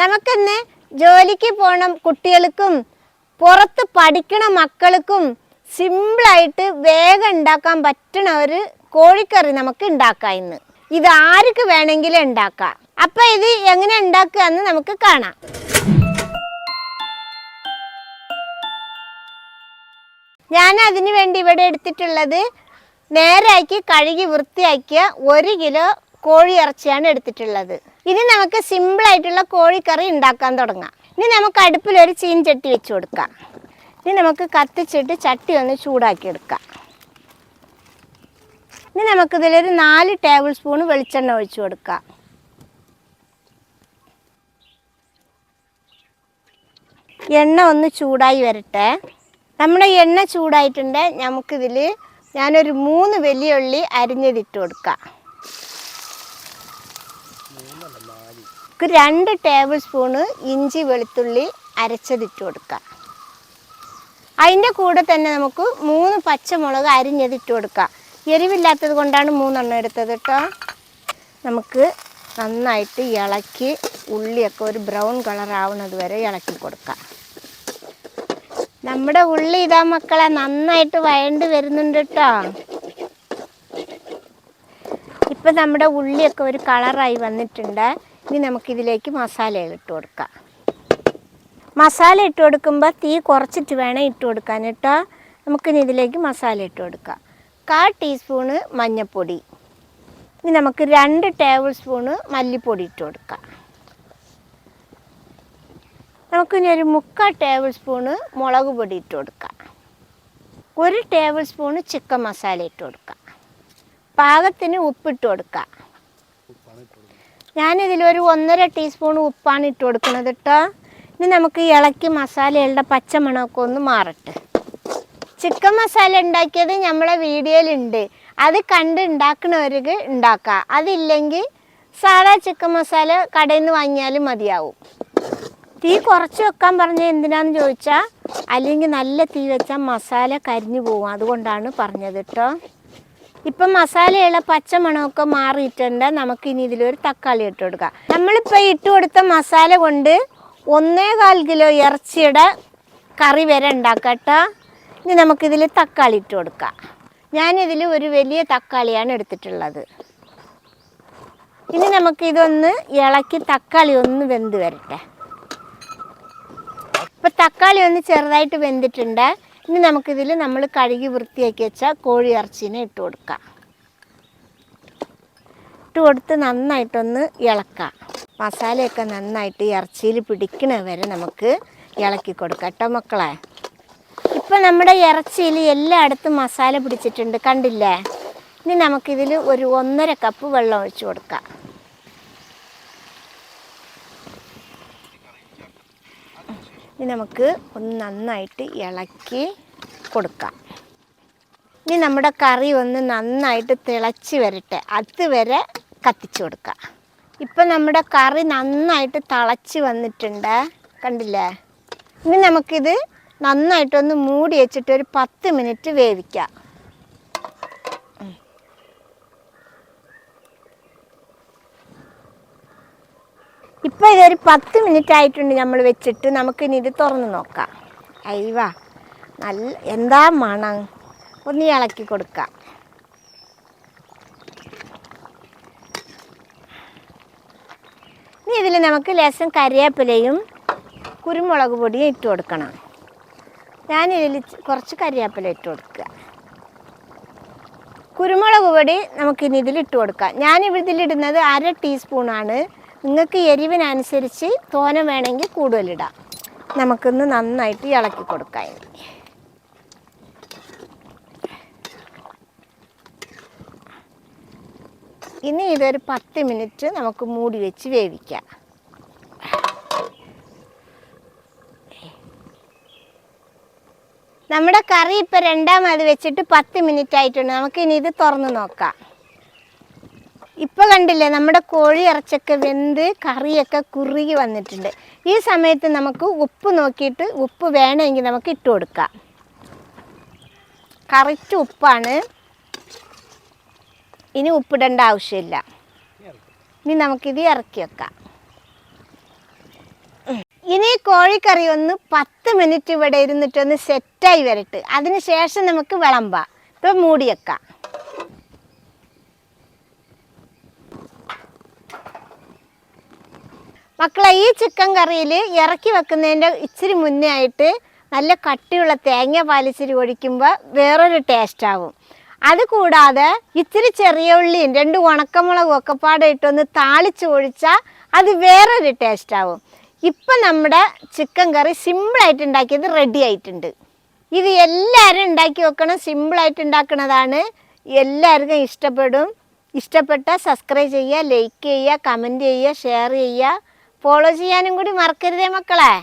നമുക്കിന്ന് ജോലിക്ക് പോകണം കുട്ടികൾക്കും പുറത്ത് പഠിക്കണ മക്കൾക്കും സിമ്പിളായിട്ട് വേഗം ഉണ്ടാക്കാൻ പറ്റണ ഒരു കോഴിക്കറി നമുക്ക് ഉണ്ടാക്കാം ഇന്ന്. ഇത് ആർക്ക് വേണമെങ്കിലും ഉണ്ടാക്കാം. അപ്പം ഇത് എങ്ങനെ ഉണ്ടാക്കുക എന്ന് നമുക്ക് കാണാം. ഞാൻ അതിനു വേണ്ടി ഇവിടെ എടുത്തിട്ടുള്ളത് നേരാക്കി കഴുകി വൃത്തിയാക്കിയ 1 കിലോ കോഴി ഇറച്ചിയാണ് എടുത്തിട്ടുള്ളത്. ഇനി നമുക്ക് സിമ്പിളായിട്ടുള്ള കോഴിക്കറി ഉണ്ടാക്കാൻ തുടങ്ങാം. ഇനി നമുക്ക് അടുപ്പിലൊരു ചീൻചട്ടി വെച്ച് കൊടുക്കാം. ഇനി നമുക്ക് കത്തിച്ചിട്ട് ചട്ടി ഒന്ന് ചൂടാക്കി എടുക്കാം. ഇനി നമുക്കിതിലൊരു 4 ടേബിൾ സ്പൂൺ വെളിച്ചെണ്ണ ഒഴിച്ചു കൊടുക്കാം. എണ്ണ ഒന്ന് ചൂടായി വരട്ടെ. നമ്മുടെ എണ്ണ ചൂടായിട്ടുണ്ട്. നമുക്കിതിൽ ഞാനൊരു 3 വലിയ ഉള്ളി അരിഞ്ഞതിട്ട് കൊടുക്കാം. 2 ടേബിൾ സ്പൂണ് ഇഞ്ചി വെളുത്തുള്ളി അരച്ചതിട്ട് കൊടുക്കാം. അതിൻ്റെ കൂടെ തന്നെ നമുക്ക് 3 പച്ചമുളക് അരിഞ്ഞതിട്ട് കൊടുക്കാം. എരിവില്ലാത്തത് കൊണ്ടാണ് 3 എണ്ണം എടുത്തത് കേട്ടോ. നമുക്ക് നന്നായിട്ട് ഇളക്കി ഉള്ളിയൊക്കെ ഒരു ബ്രൗൺ കളർ ആവുന്നത് വരെ ഇളക്കി കൊടുക്കാം. നമ്മുടെ ഉള്ളി ഇതാ മക്കളെ നന്നായിട്ട് വഴണ്ട് വരുന്നുണ്ട് കേട്ടോ. ഇപ്പം നമ്മുടെ ഉള്ളിയൊക്കെ ഒരു കളറായി വന്നിട്ടുണ്ട്. ഇനി നമുക്കിതിലേക്ക് മസാലകൾ ഇട്ട് കൊടുക്കാം. മസാല ഇട്ട് കൊടുക്കുമ്പോൾ തീ കുറച്ചിട്ട് വേണം ഇട്ട് കൊടുക്കാൻ കേട്ടോ. നമുക്കിനി ഇതിലേക്ക് മസാല ഇട്ട് കൊടുക്കാം. 1/4 ടീസ്പൂണ് മഞ്ഞൾപ്പൊടി. ഇനി നമുക്ക് 2 ടേബിൾ സ്പൂണ് മല്ലിപ്പൊടി ഇട്ട് കൊടുക്കാം. നമുക്കിനി ഒരു 3/4 ടേബിൾ സ്പൂണ് മുളക് പൊടി ഇട്ട് കൊടുക്കാം. 1 ടേബിൾ സ്പൂണ് ചിക്കൻ മസാല ഇട്ട് കൊടുക്കാം. പാകത്തിന് ഉപ്പിട്ട് കൊടുക്കാം. ഞാനിതിലൊരു 1.5 ടീസ്പൂൺ ഉപ്പാണ് ഇട്ട് കൊടുക്കുന്നത് കേട്ടോ. ഇനി നമുക്ക് ഇളക്കി മസാലകളുടെ പച്ചമണമൊക്കെ ഒന്ന് മാറട്ടെ. ചിക്കൻ മസാല ഉണ്ടാക്കിയത് നമ്മളെ വീഡിയോയിലുണ്ട്. അത് കണ്ട് ഉണ്ടാക്കുന്നവർക്ക് ഉണ്ടാക്കാം. അതില്ലെങ്കിൽ സാധാ ചിക്കൻ മസാല കടയിൽ നിന്ന് വാങ്ങിയാലും മതിയാവും. തീ കുറച്ച് വെക്കാൻ പറഞ്ഞത് എന്തിനാന്ന് ചോദിച്ചാൽ അല്ലെങ്കിൽ നല്ല തീ വെച്ചാൽ മസാല കരിഞ്ഞു പോകും. അതുകൊണ്ടാണ് പറഞ്ഞത് കേട്ടോ. ഇപ്പം മസാലയുള്ള പച്ചമണമൊക്കെ മാറിയിട്ടുണ്ട്. നമുക്കിനി ഇതിലൊരു തക്കാളി ഇട്ട് കൊടുക്കാം. നമ്മളിപ്പോൾ ഇട്ട് കൊടുത്ത മസാല കൊണ്ട് 1.25 കിലോ ഇറച്ചിയുടെ കറി വരെ ഉണ്ടാക്കാം കേട്ടോ. ഇനി നമുക്കിതിൽ തക്കാളി ഇട്ട് കൊടുക്കാം. ഞാനിതിൽ ഒരു വലിയ തക്കാളിയാണ് എടുത്തിട്ടുള്ളത്. ഇനി നമുക്കിതൊന്ന് ഇളക്കി തക്കാളി ഒന്ന് വെന്ത് വരട്ടെ. ഇപ്പം തക്കാളി ഒന്ന് ചെറുതായിട്ട് വെന്തിട്ടുണ്ട്. ഇനി നമുക്കിതിൽ നമ്മൾ കഴുകി വൃത്തിയാക്കി വെച്ച കോഴി ഇറച്ചിനെ ഇട്ട് കൊടുക്കാം. ഇട്ട് കൊടുത്ത് നന്നായിട്ടൊന്ന് ഇളക്കാം. മസാലയൊക്കെ നന്നായിട്ട് ഇറച്ചിയിൽ പിടിക്കണ വരെ നമുക്ക് ഇളക്കി കൊടുക്കാം കേട്ടോ മക്കളെ. ഇപ്പം നമ്മുടെ ഇറച്ചിയിൽ എല്ലായിടത്തും മസാല പിടിച്ചിട്ടുണ്ട്, കണ്ടില്ലേ? ഇനി നമുക്കിതിൽ ഒരു 1.5 കപ്പ് വെള്ളം ഒഴിച്ച് കൊടുക്കാം. ഇനി നമുക്ക് ഒന്ന് നന്നായിട്ട് ഇളക്കി കൊടുക്കാം. ഇനി നമ്മുടെ കറി ഒന്ന് നന്നായിട്ട് തിളച്ച് വരട്ടെ. അതുവരെ കത്തിച്ച് കൊടുക്കാം. ഇപ്പം നമ്മുടെ കറി നന്നായിട്ട് തിളച്ച് വന്നിട്ടുണ്ട്, കണ്ടില്ലേ? ഇനി നമുക്കിത് നന്നായിട്ടൊന്ന് മൂടി വെച്ചിട്ട് ഒരു 10 മിനിറ്റ് വേവിക്കാം. ഇപ്പം ഇതൊരു 10 മിനിറ്റ് ആയിട്ടുണ്ട് നമ്മൾ വെച്ചിട്ട്. നമുക്കിനി ഇത് തുറന്ന് നോക്കാം. അയ്യവാ, നല്ല എന്താ മണം! ഒന്ന് ഇളക്കി കൊടുക്കാം. ഇനി ഇതിൽ നമുക്ക് ലേശം കരിവേപ്പിലയും കുരുമുളക് പൊടിയും ഇട്ട് കൊടുക്കണം. ഞാനിതിൽ കുറച്ച് കരിവേപ്പില ഇട്ട് കൊടുക്കുക. കുരുമുളക് പൊടി നമുക്കിനി ഇതിലിട്ട് കൊടുക്കാം. ഞാനിതിലിടുന്നത് 1/2 ടീസ്പൂണാണ്. നിങ്ങൾക്ക് എരിവിനനുസരിച്ച് തോനെ വേണമെങ്കിൽ കൂടുതലിടാം. നമുക്കൊന്ന് നന്നായിട്ട് ഇളക്കി കൊടുക്കാം. ഇനി ഇതൊരു 10 മിനിറ്റ് നമുക്ക് മൂടി വെച്ച് വേവിക്കാം. നമ്മുടെ കറി ഇപ്പം രണ്ടാമത് വെച്ചിട്ട് 10 മിനിറ്റ് ആയിട്ടുണ്ട്. നമുക്കിനി ഇത് തുറന്ന് നോക്കാം. ഇപ്പോൾ കണ്ടില്ലേ, നമ്മുടെ കോഴി ഇറച്ചൊക്കെ വെന്ത് കറിയൊക്കെ കുറുകി വന്നിട്ടുണ്ട്. ഈ സമയത്ത് നമുക്ക് ഉപ്പ് നോക്കിയിട്ട് ഉപ്പ് വേണമെങ്കിൽ നമുക്ക് ഇട്ട് കൊടുക്കാം. കറക്റ്റ് ഉപ്പാണ്. ഇനി ഉപ്പിടേണ്ട ആവശ്യമില്ല. ഇനി നമുക്കിത് ഇറക്കി വെക്കാം. ഇനി കോഴിക്കറി ഒന്ന് 10 മിനിറ്റ് ഇവിടെ ഇരുന്നിട്ടൊന്ന് സെറ്റായി വരട്ടെ. അതിന് ശേഷം നമുക്ക് വിളമ്പാം. ഇപ്പം മൂടി വെക്കാം. മക്കളെ, ഈ ചിക്കൻ കറിയിൽ ഇറക്കി വെക്കുന്നതിൻ്റെ ഇച്ചിരി മുന്നേ ആയിട്ട് നല്ല കട്ടിയുള്ള തേങ്ങ പാലിച്ചിരി ഒഴിക്കുമ്പോൾ വേറൊരു ടേസ്റ്റ് ആവും. അതുകൂടാതെ ഇച്ചിരി ചെറിയ ഉള്ളിയും 2 ഉണക്കമുളകും ഒക്കെ പാടെ ഇട്ടൊന്ന് താളിച്ച് ഒഴിച്ചാൽ അത് വേറൊരു ടേസ്റ്റ് ആവും. ഇപ്പം നമ്മുടെ ചിക്കൻ കറി സിമ്പിളായിട്ട് ഉണ്ടാക്കിയത് റെഡി ആയിട്ടുണ്ട്. ഇത് എല്ലാവരും ഉണ്ടാക്കി വെക്കണം. സിമ്പിളായിട്ട് ഉണ്ടാക്കുന്നതാണ്. എല്ലാവർക്കും ഇഷ്ടപ്പെടും. ഇഷ്ടപ്പെട്ടാൽ സബ്സ്ക്രൈബ് ചെയ്യുക, ലൈക്ക് ചെയ്യുക, കമൻറ്റ് ചെയ്യുക, ഷെയർ ചെയ്യുക, ഫോളോ ചെയ്യാനും കൂടി മറക്കരുതേ മക്കളെ.